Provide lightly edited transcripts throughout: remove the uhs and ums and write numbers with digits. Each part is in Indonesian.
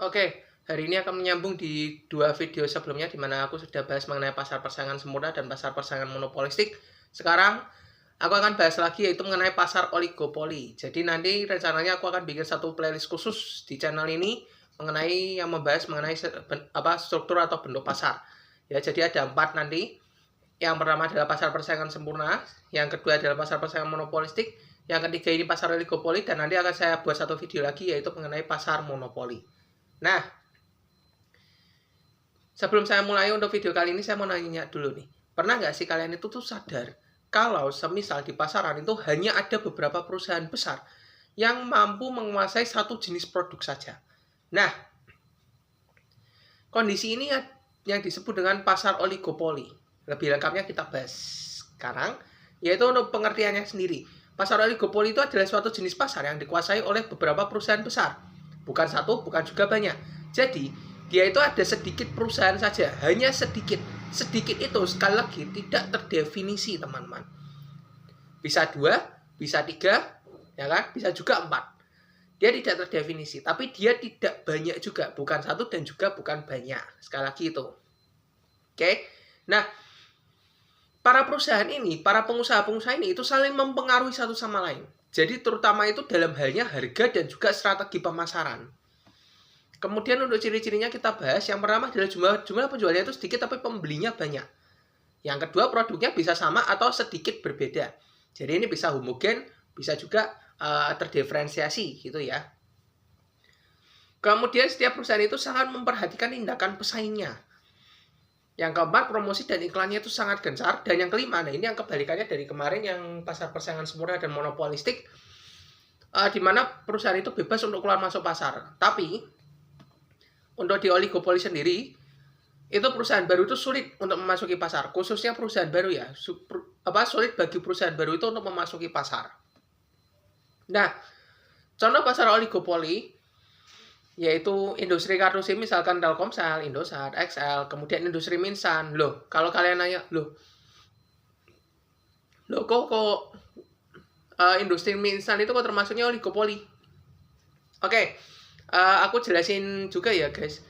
Oke, hari ini akan menyambung di dua video sebelumnya di mana aku sudah bahas mengenai pasar persaingan sempurna dan pasar persaingan monopolistik. Sekarang aku akan bahas lagi yaitu mengenai pasar oligopoli. Jadi nanti rencananya aku akan bikin satu playlist khusus di channel ini mengenai yang membahas mengenai struktur atau bentuk pasar. Ya, jadi ada 4 nanti. Yang pertama adalah pasar persaingan sempurna, yang kedua adalah pasar persaingan monopolistik, yang ketiga ini pasar oligopoli, dan nanti akan saya buat satu video lagi yaitu mengenai pasar monopoli. Nah, sebelum saya mulai untuk video kali ini, saya mau nanya dulu nih. Pernah nggak sih kalian itu tuh sadar kalau semisal di pasaran itu hanya ada beberapa perusahaan besar yang mampu menguasai satu jenis produk saja. Nah, kondisi ini yang disebut dengan pasar oligopoli. Lebih lengkapnya kita bahas sekarang, yaitu untuk pengertiannya sendiri. Pasar oligopoli itu adalah suatu jenis pasar yang dikuasai oleh beberapa perusahaan besar. Bukan satu, bukan juga banyak. Jadi, dia itu ada sedikit perusahaan saja, hanya sedikit. Sedikit itu sekali lagi tidak terdefinisi, teman-teman. Bisa 2, bisa 3, ya kan? Bisa juga 4. Dia tidak terdefinisi, tapi dia tidak banyak juga. Bukan satu dan juga bukan banyak. Sekali lagi itu. Oke? Nah, para perusahaan ini, para pengusaha-pengusaha ini itu saling mempengaruhi satu sama lain. Jadi terutama itu dalam halnya harga dan juga strategi pemasaran. Kemudian untuk ciri-cirinya kita bahas. Yang pertama adalah jumlah penjualnya itu sedikit tapi pembelinya banyak. Yang kedua produknya bisa sama atau sedikit berbeda. Jadi ini bisa homogen, bisa juga terdiferensiasi gitu ya. Kemudian setiap perusahaan itu sangat memperhatikan tindakan pesaingnya. Yang keempat, promosi dan iklannya itu sangat gencar. Dan yang kelima, nah ini yang kebalikannya dari kemarin yang pasar persaingan sempurna dan monopolistik, di mana perusahaan itu bebas untuk keluar masuk pasar. Tapi untuk di oligopoli sendiri, itu perusahaan baru itu sulit untuk memasuki pasar. Khususnya perusahaan baru ya, sulit bagi perusahaan baru itu untuk memasuki pasar. Nah, contoh pasar oligopoli yaitu industri kartu SIM, misalkan Telkomsel, Indosat, XL, kemudian industri Minsan. Loh, kalau kalian nanya, loh kok industri Minsan itu kok termasuknya oligopoli? Oke, aku jelasin juga ya guys.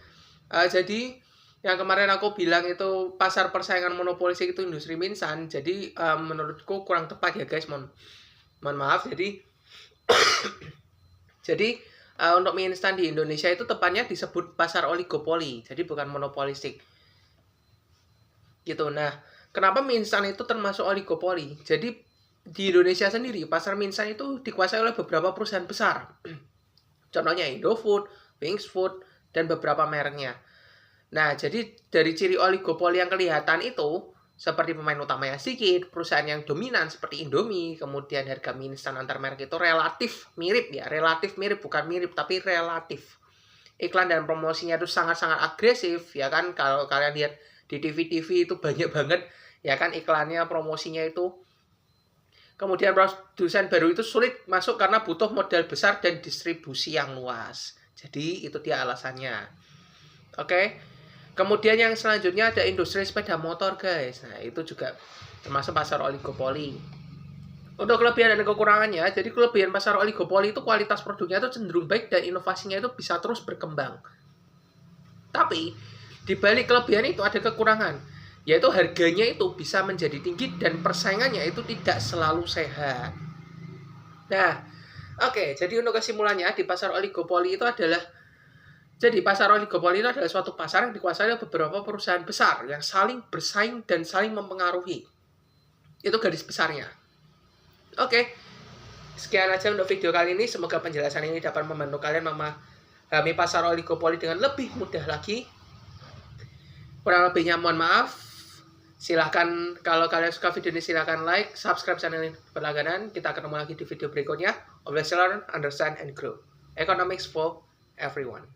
Jadi yang kemarin aku bilang itu pasar persaingan monopolistik itu industri Minsan. Jadi menurutku kurang tepat ya guys, mohon maaf. Jadi untuk mie instan di Indonesia itu tepatnya disebut pasar oligopoli, jadi bukan monopolistik. Gitu. Nah, kenapa mie instan itu termasuk oligopoli? Jadi di Indonesia sendiri pasar mie instan itu dikuasai oleh beberapa perusahaan besar. Contohnya Indofood, Wings Food, dan beberapa mereknya. Nah, jadi dari ciri oligopoli yang kelihatan itu seperti pemain utamanya sedikit, perusahaan yang dominan seperti Indomie, kemudian harga mie instan antar merek itu relatif mirip ya, relatif mirip, bukan mirip tapi relatif. Iklan dan promosinya itu sangat-sangat agresif ya kan, kalau kalian lihat di TV-TV itu banyak banget ya kan iklannya, promosinya itu. Kemudian produsen baru itu sulit masuk karena butuh modal besar dan distribusi yang luas. Jadi itu dia alasannya. Oke. Kemudian yang selanjutnya ada industri sepeda motor guys. Nah itu juga termasuk pasar oligopoli. Untuk kelebihan dan kekurangannya, jadi kelebihan pasar oligopoli itu kualitas produknya itu cenderung baik dan inovasinya itu bisa terus berkembang. Tapi di balik kelebihan itu ada kekurangan, yaitu harganya itu bisa menjadi tinggi dan persaingannya itu tidak selalu sehat. Nah, oke, jadi untuk kesimpulannya di pasar oligopoli itu adalah, jadi pasar oligopoli itu adalah suatu pasar yang dikuasai oleh beberapa perusahaan besar yang saling bersaing dan saling mempengaruhi. Itu garis besarnya. Oke, sekian aja untuk video kali ini. Semoga penjelasan ini dapat membantu kalian memahami pasar oligopoli dengan lebih mudah lagi. Kurang lebihnya mohon maaf. Silahkan, kalau kalian suka video ini silahkan like, subscribe channel ini berlangganan. Kita ketemu lagi di video berikutnya. Always learn, understand, and grow. Economics for everyone.